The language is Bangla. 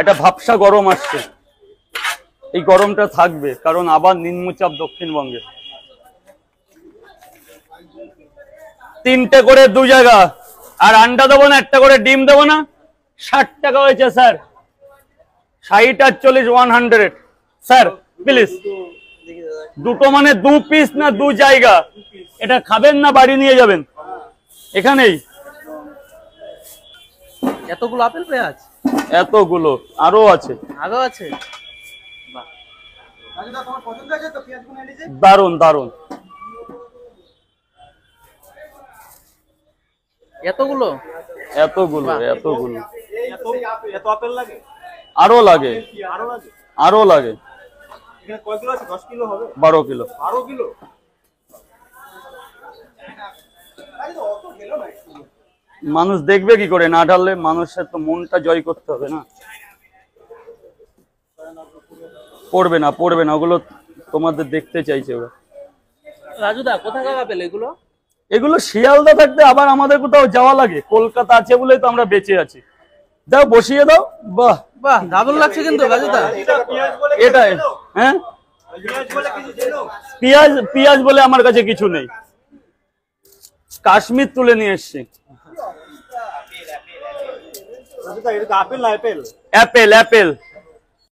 একটা ভাবসা গরম আসছে, এই গরমটা থাকবে কারণ আবার নিম্নচাপ দক্ষিণবঙ্গে। 3টে করে 2 জায়গা, আর আন্ডা দেবো না, একটা করে ডিম দেবো না। 60 টাকা হয়েছে স্যার, 60 আর 40 100 স্যার প্লিজ। দুটো মানে 2 পিস না 2 জায়গা? এটা খাবেন না বাড়ি নিয়ে যাবেন? এখানেই এতগুলো আপেল পেঁয়াজ? এতগুলো আরো আছে, আরো আছে। দারুন দারুন। এতগুলো এতগুলো এতগুলো এত আপেল লাগে? আরো লাগে, আরো লাগে? আরো লাগে। এখানে কয় কিলো আছে? 10 কিলো হবে? 12 কিলো। 12 কিলো? মানুষ দেখবে কি করে? না ঢাললে মানুষের তো মনটা জয় করতে হবে না। পড়বে না পড়বে না, ওগুলো তোমাদের দেখতে চাইছে ওরা। রাজুদা কোথাকার আপেল এগুলো? এগুলো শিয়ালদা থাকতে আবার আমাদের কোথাও যাওয়া লাগে? কলকাতা আছে বলেই তো আমরা বেঁচে আছি। দাও বসিয়ে দাও। বাহ বাহ, দারুণ লাগছে কিন্তু রাজুদা। এটাই হ্যাঁ, পেঁয়াজ পেঁয়াজ বলে আমার কাছে কিছু নেই, কাশ্মীর তুলে নিয়ে এসছি। আপেল না অ্যাপেল? Apple Apple.